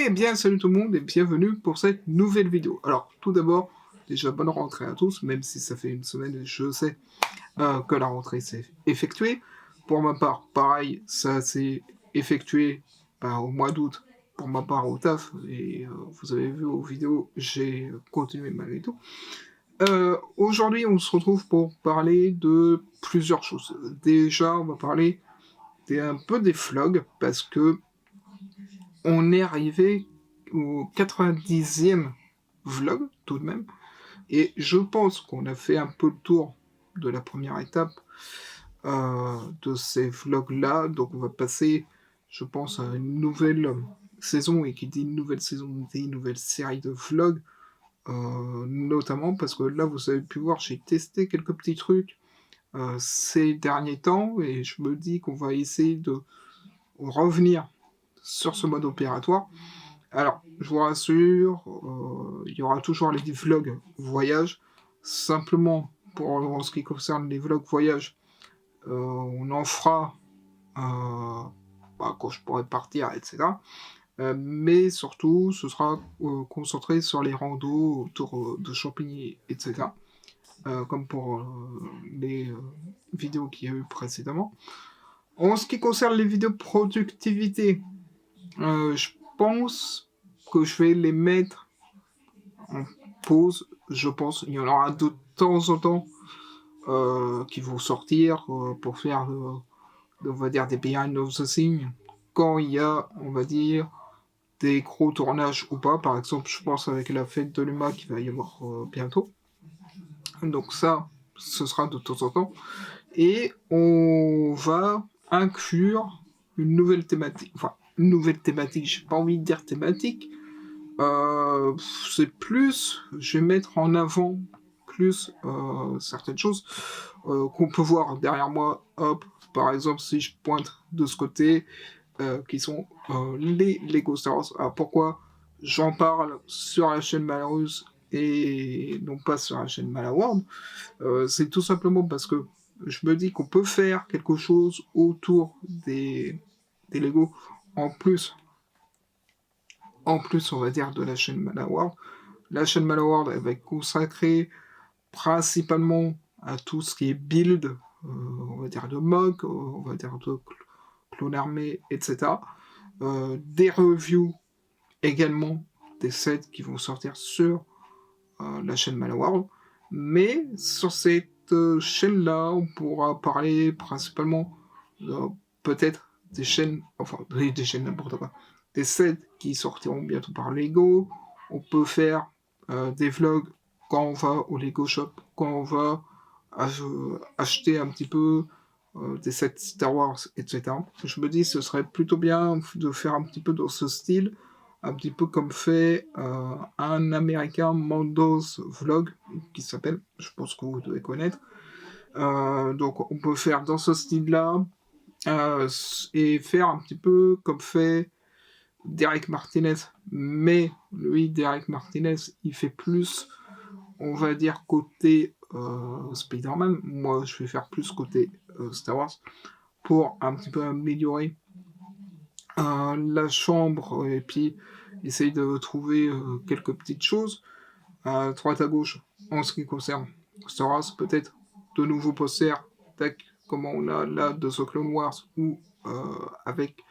Eh bien, salut tout le monde et bienvenue pour cette nouvelle vidéo. Alors, tout d'abord, déjà bonne rentrée à tous, même si ça fait une semaine, je sais que la rentrée s'est effectuée. Pour ma part, pareil, ça s'est effectué au mois d'août, pour ma part au taf, et vous avez vu aux vidéos, j'ai continué malgré tout. Aujourd'hui, on se retrouve pour parler de plusieurs choses. Déjà, on va parler un peu des vlogs, parce que on est arrivé au 90e vlog, tout de même, et je pense qu'on a fait un peu le tour de la première étape de ces vlogs-là, donc on va passer, je pense, à une nouvelle saison, et qui dit une nouvelle saison, dit une nouvelle série de vlogs, notamment parce que là, vous avez pu voir, j'ai testé quelques petits trucs ces derniers temps, et je me dis qu'on va essayer de revenir sur ce mode opératoire. Alors, je vous rassure, il y aura toujours les vlogs voyage. Simplement, en ce qui concerne les vlogs voyage, on en fera quand je pourrai partir, etc. Mais surtout, ce sera concentré sur les randos autour de Champigny, etc. Comme pour les vidéos qu'il y a eu précédemment. En ce qui concerne les vidéos productivité, je pense que je vais les mettre en pause. Je pense il y en aura de temps en temps qui vont sortir pour faire, on va dire, des behind of the scene quand il y a, on va dire, des gros tournages ou pas. Par exemple, je pense avec la fête de l'UMA qui va y avoir bientôt. Donc ça, ce sera de temps en temps. Et on va inclure une nouvelle thématique. Enfin, une nouvelle thématique, j'ai pas envie de dire thématique. C'est plus, je vais mettre en avant plus certaines choses qu'on peut voir derrière moi. Hop, par exemple, si je pointe de ce côté, qui sont les Lego Star Wars. Alors pourquoi j'en parle sur la chaîne Malheureuse et non pas sur la chaîne Malaworld, c'est tout simplement parce que je me dis qu'on peut faire quelque chose autour des Lego en plus, on va dire, de la chaîne Malaworld. La chaîne Malaworld, elle va être consacrée principalement à tout ce qui est build, on va dire de mock, on va dire de clone armé, etc. Des reviews également des sets qui vont sortir sur la chaîne Malaworld. Mais sur cette chaîne-là, on pourra parler principalement peut-être des chaînes, enfin des chaînes n'importe quoi, des sets qui sortiront bientôt par Lego. On peut faire des vlogs quand on va au Lego Shop, quand on va acheter un petit peu des sets Star Wars, etc. Je me dis ce serait plutôt bien de faire un petit peu dans ce style, un petit peu comme fait un américain Mondo's Vlog, qui s'appelle, je pense que vous devez connaître. Donc on peut faire dans ce style-là, et faire un petit peu comme fait Derek Martinez. Mais lui, Derek Martinez, il fait plus, on va dire, côté Spider-Man. Moi, je vais faire plus côté Star Wars, pour un petit peu améliorer la chambre, et puis essayer de trouver quelques petites choses à droite à gauche en ce qui concerne Star Wars, peut-être de nouveaux posters, tac, comme on a là de The Clone Wars, ou avec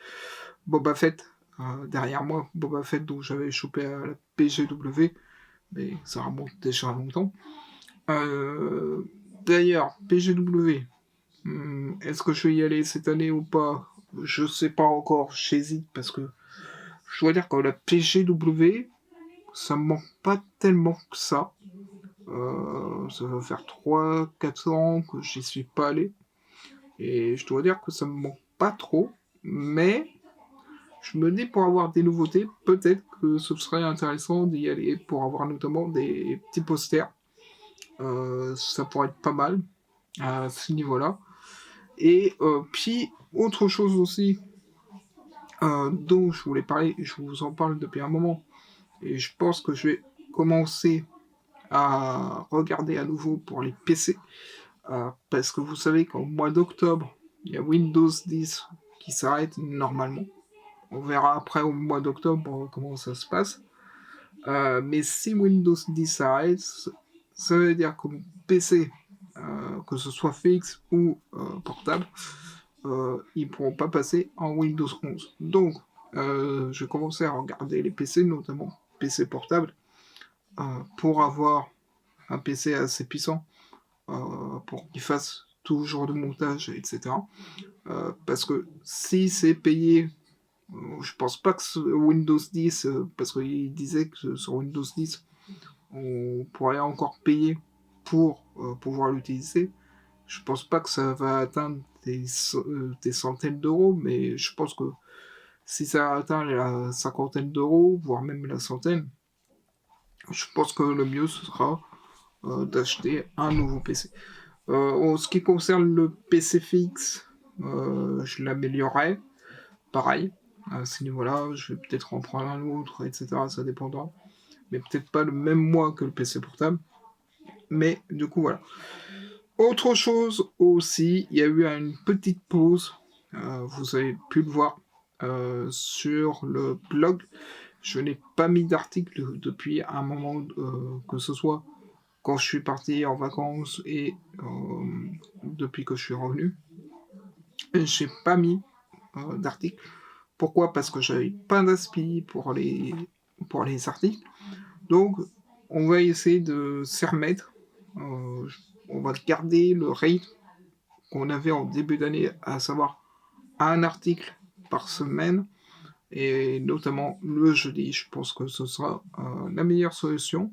Boba Fett derrière moi, Boba Fett dont j'avais chopé à la PGW, mais ça remonte déjà longtemps. D'ailleurs, PGW, est-ce que je vais y aller cette année ou pas? Je sais pas encore, j'hésite, parce que je dois dire que la PGW, ça me manque pas tellement que ça. Ça va faire 3-4 ans que j'y suis pas allé. Et je dois dire que ça me manque pas trop. Mais je me dis, pour avoir des nouveautés, peut-être que ce serait intéressant d'y aller pour avoir notamment des petits posters. Ça pourrait être pas mal à ce niveau-là. Et puis, autre chose aussi dont je voulais parler, je vous en parle depuis un moment, et je pense que je vais commencer à regarder à nouveau pour les PC, parce que vous savez qu'au mois d'octobre, il y a Windows 10 qui s'arrête normalement. On verra après au mois d'octobre comment ça se passe. Mais si Windows 10 s'arrête, ça veut dire que mon PC, que ce soit fixe ou portable, ils pourront pas passer en Windows 11. Donc, je commençais à regarder les PC, notamment PC portable, pour avoir un PC assez puissant, pour qu'il fasse tout genre de montage, etc. Parce que si c'est payé, je pense pas que Windows 10, parce qu'il disait que sur Windows 10, on pourrait encore payer pour pouvoir l'utiliser. Je pense pas que ça va atteindre des centaines d'euros, mais je pense que si ça atteint la cinquantaine d'euros, voire même la centaine, je pense que le mieux ce sera d'acheter un nouveau PC. En ce qui concerne le PC fixe, je l'améliorerai, pareil, à ce niveau-là, je vais peut-être en prendre un autre, etc., ça dépendra. Mais peut-être pas le même mois que le PC portable. Mais du coup, voilà. Autre chose aussi, il y a eu une petite pause, vous avez pu le voir sur le blog. Je n'ai pas mis d'article depuis un moment, que ce soit quand je suis parti en vacances et depuis que je suis revenu. J'ai pas mis d'article. Pourquoi? Parce que j'avais pas d'inspi pour les articles. Donc, on va essayer de s'y remettre. Euh, on va garder le rythme qu'on avait en début d'année, à savoir un article par semaine, et notamment le jeudi. Je pense que ce sera la meilleure solution.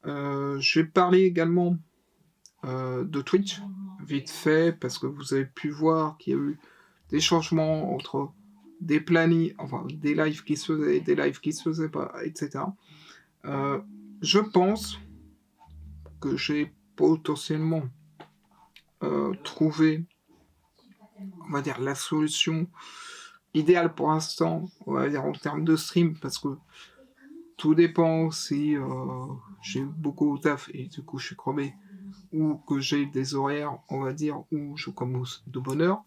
Je vais parler également de Twitch, vite fait, parce que vous avez pu voir qu'il y a eu des changements entre des plannings, enfin des lives qui se faisaient, des lives qui se faisaient pas, etc. Je pense que j'ai potentiellement trouvé, on va dire, la solution idéale pour l'instant, on va dire en termes de stream, parce que tout dépend si j'ai beaucoup au taf et du coup je suis crevé, ou que j'ai des horaires, on va dire, où je commence de bonne heure.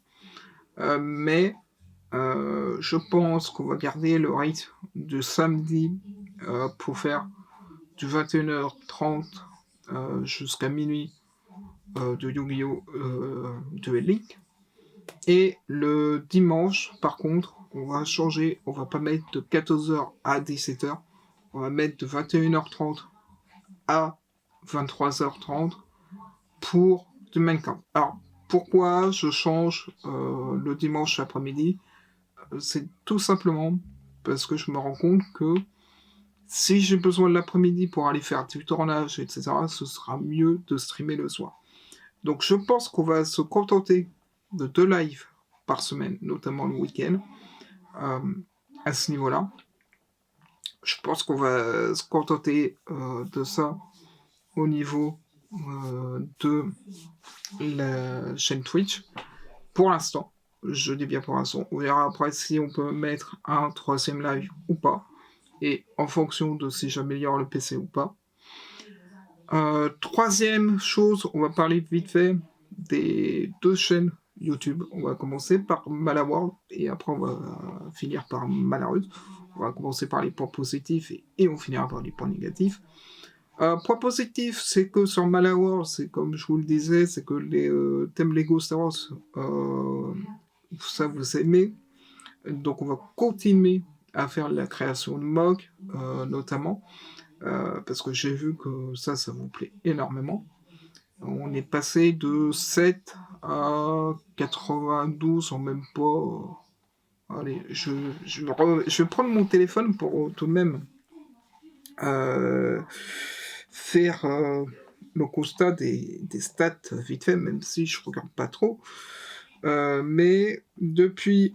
Mais je pense qu'on va garder le rythme de samedi pour faire du 21h30 jusqu'à minuit de Yu-Gi-Oh! De Link. Et le dimanche, par contre, on va changer, on va pas mettre de 14h à 17h, on va mettre de 21h30 à 23h30 pour du Minecraft. Alors, pourquoi je change le dimanche après-midi? C'est tout simplement parce que je me rends compte que si j'ai besoin de l'après-midi pour aller faire du tournage, etc., ce sera mieux de streamer le soir. Donc je pense qu'on va se contenter de 2 lives par semaine, notamment le week-end, à ce niveau-là. Je pense qu'on va se contenter de ça au niveau de la chaîne Twitch. Pour l'instant, je dis bien pour l'instant, on verra après si on peut mettre un troisième live ou pas, et en fonction de si j'améliore le PC ou pas. Troisième chose, on va parler vite fait des 2 chaînes YouTube. On va commencer par Malaworld et après on va finir par Malarus. On va commencer par les points positifs et on finira par les points négatifs. Point positif, c'est que sur Malaworld, c'est comme je vous le disais, c'est que les thèmes Lego Star Wars, ça vous aimez. Donc on va continuer à faire la création de MOG, notamment. Parce que j'ai vu que ça vous plaît énormément. On est passé de 7 à 92 en même pas. Allez, je vais prendre mon téléphone pour tout de même faire le constat des stats vite fait, même si je regarde pas trop. Mais depuis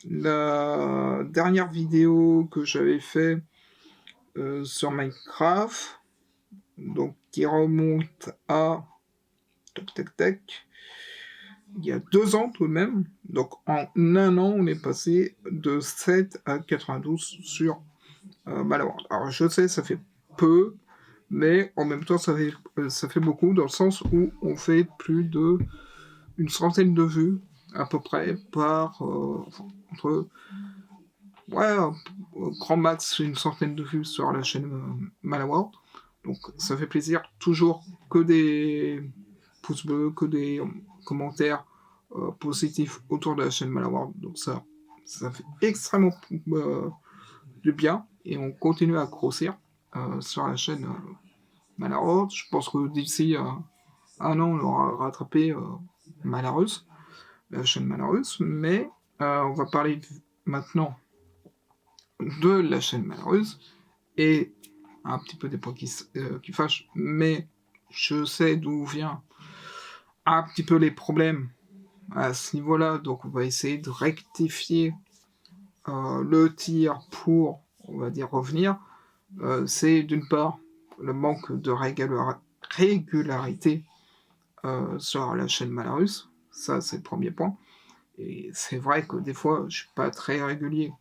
la dernière vidéo que j'avais fait sur Minecraft, donc qui remonte à il y a 2 ans tout de même. Donc en un an, on est passé de 7 à 92 sur Malaworld. Alors je sais, ça fait peu, mais en même temps, ça fait beaucoup, dans le sens où on fait plus de une centaine de vues, à peu près, par entre ouais, grand max, une centaine de vues sur la chaîne, Malawar. Donc ça fait plaisir. Toujours que des pouces bleus, que des commentaires, positifs autour de la chaîne Malawar. Donc ça fait extrêmement, heu, du bien et on continue à grossir, sur la chaîne, Malawar. Je pense que d'ici, 1 an, on aura rattrapé, Malarus, la chaîne Malarus, mais on va parler maintenant de la chaîne Malarus et un petit peu des points qui fâchent, mais je sais d'où vient un petit peu les problèmes à ce niveau-là, donc on va essayer de rectifier, le tir pour, on va dire, revenir. C'est d'une part le manque de régularité, sur la chaîne Malarus, ça c'est le premier point. Et c'est vrai que des fois, je suis pas très régulier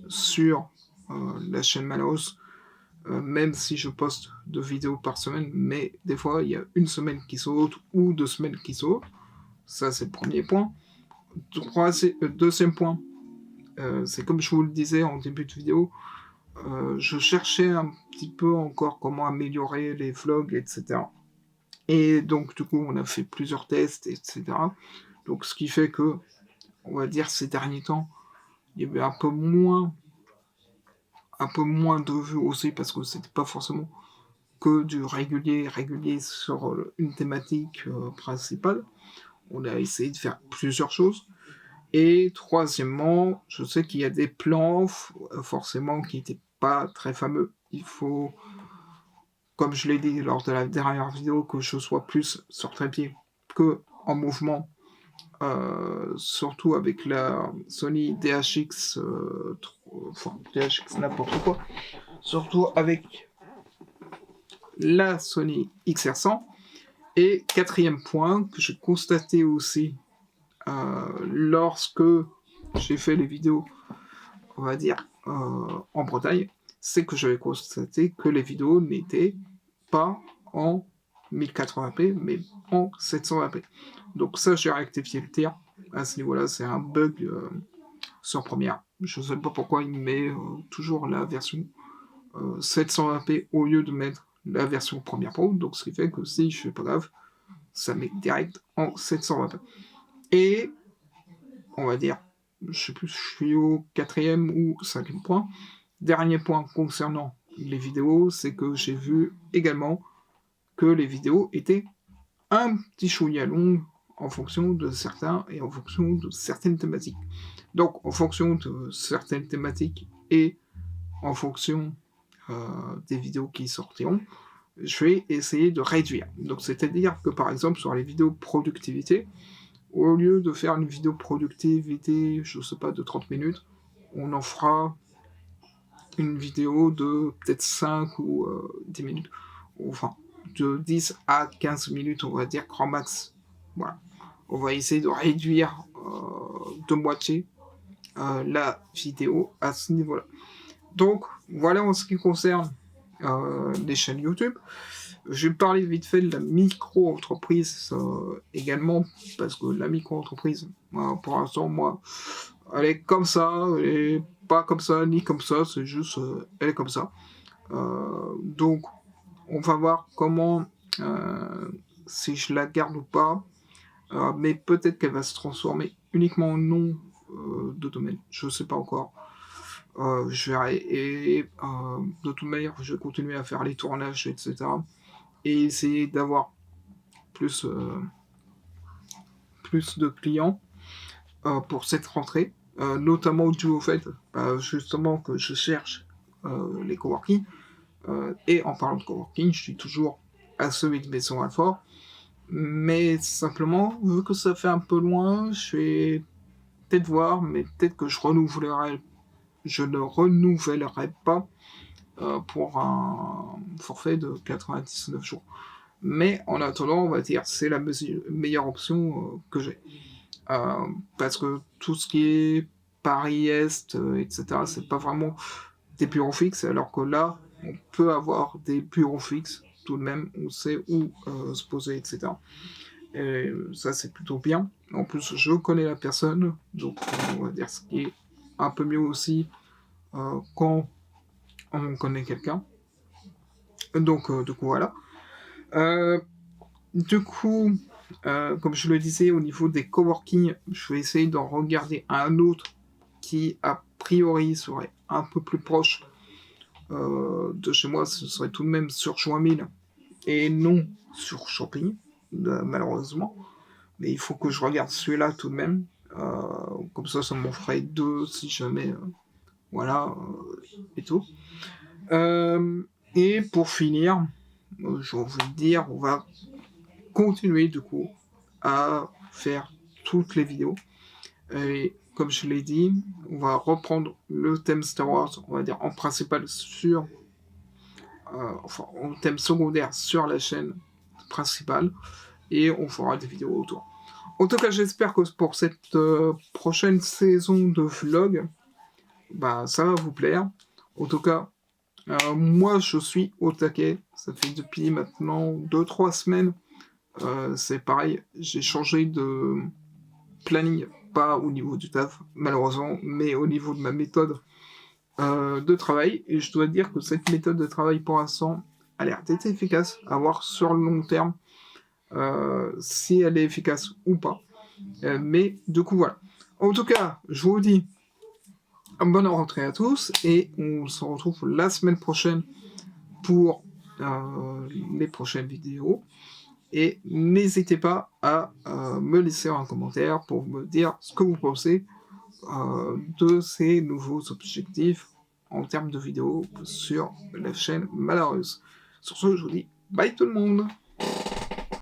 sur, la chaîne Malhouse, même si je poste 2 vidéos par semaine, mais des fois, il y a une semaine qui saute ou 2 semaines qui sautent. Ça, c'est le premier point. 2e point, c'est comme je vous le disais en début de vidéo, je cherchais un petit peu encore comment améliorer les vlogs et cetera. Et donc du coup, on a fait plusieurs tests et cetera. Donc ce qui fait que, on va dire ces derniers temps, il y avait un peu moins de vues aussi parce que c'était pas forcément que du régulier sur, une thématique, principale. On a essayé de faire plusieurs choses et troisièmement, je sais qu'il y a des plans forcément qui étaient pas très fameux. Il faut, comme je l'ai dit lors de la dernière vidéo, que je sois plus sur trépied qu'en mouvement, surtout avec la Sony DHX, enfin DHX n'importe quoi, surtout avec la Sony XR100. Et quatrième point que j'ai constaté aussi, lorsque j'ai fait les vidéos, on va dire, en Bretagne, c'est que j'avais constaté que les vidéos n'étaient pas en 1080p, mais en 720p. Donc ça, j'ai rectifié le tir. À ce niveau-là, c'est un bug, sur Premiere. Je ne sais pas pourquoi il met, toujours la version, 720p au lieu de mettre la version Premiere Pro. Donc ce qui fait que si je fais pas gaffe, ça met direct en 720p. Et on va dire, je sais plus, je suis au 4e ou 5e point. Dernier point concernant les vidéos, c'est que j'ai vu également que les vidéos étaient un petit chouïa longues en fonction de certains et en fonction de certaines thématiques. Donc, en fonction de certaines thématiques et en fonction, des vidéos qui sortiront, je vais essayer de réduire. Donc, c'est-à-dire que par exemple, sur les vidéos productivité, au lieu de faire une vidéo productivité, je sais pas, de 30 minutes, on en fera une vidéo de peut-être 5 ou 10 minutes. Enfin, de 10 à 15 minutes, on va dire, grand max. Voilà. On va essayer de réduire de moitié la vidéo à ce niveau-là. Donc, voilà en ce qui concerne les chaînes YouTube. Je vais parler vite fait de la micro-entreprise également, parce que la micro-entreprise, pour l'instant, moi, elle est comme ça, elle est pas comme ça, ni comme ça, c'est juste, elle est comme ça. Donc, on va voir comment, si je la garde ou pas, mais peut-être qu'elle va se transformer uniquement en nom de domaine, je sais pas encore. Je verrai et de toute manière, je vais continuer à faire les tournages etc. et essayer d'avoir plus, plus de clients, pour cette rentrée, notamment dû au fait, justement que je cherche, les coworking, et en parlant de coworking, je suis toujours à celui de Maison-Alfort, mais simplement, vu que ça fait un peu loin, je vais peut-être voir, mais peut-être que je ne renouvellerai pas, pour un forfait de 99 jours. Mais en attendant, on va dire, c'est la meilleure option, que j'ai. Parce que tout ce qui est Paris-Est, etc., c'est pas vraiment des bureaux fixes, alors que là, on peut avoir des bureaux fixes, tout de même, on sait où se poser, etc. Et ça, c'est plutôt bien. En plus, je connais la personne, donc on va dire ce qui est un peu mieux aussi quand on connaît quelqu'un. Donc, du coup, voilà. Euh, du coup, comme je le disais, au niveau des coworking, je vais essayer d'en regarder un autre qui, a priori, serait un peu plus proche de chez moi. Ce serait tout de même sur Joinville et non sur Champigny, malheureusement. Mais il faut que je regarde celui-là tout de même. Comme ça m'en ferait deux si jamais. Voilà, et tout. Euh, et pour finir, j'ai envie de dire, on va continuer du coup à faire toutes les vidéos. Et comme je l'ai dit, on va reprendre le thème Star Wars, on va dire en principal sur, enfin en thème secondaire sur la chaîne principale, et on fera des vidéos autour. En tout cas, j'espère que pour cette prochaine saison de vlog, bah ça va vous plaire. En tout cas, moi je suis au taquet. Ça fait depuis maintenant 2-3 semaines. C'est pareil, j'ai changé de planning, pas au niveau du taf, malheureusement, mais au niveau de ma méthode de travail. Et je dois dire que cette méthode de travail, pour l'instant, a l'air d'être efficace, à voir sur le long terme si elle est efficace ou pas. Mais du coup, voilà. En tout cas, je vous dis bonne rentrée à tous et on se retrouve la semaine prochaine pour les prochaines vidéos. Et n'hésitez pas à me laisser un commentaire pour me dire ce que vous pensez de ces nouveaux objectifs en termes de vidéos sur la chaîne Malheureuse. Sur ce, je vous dis bye tout le monde!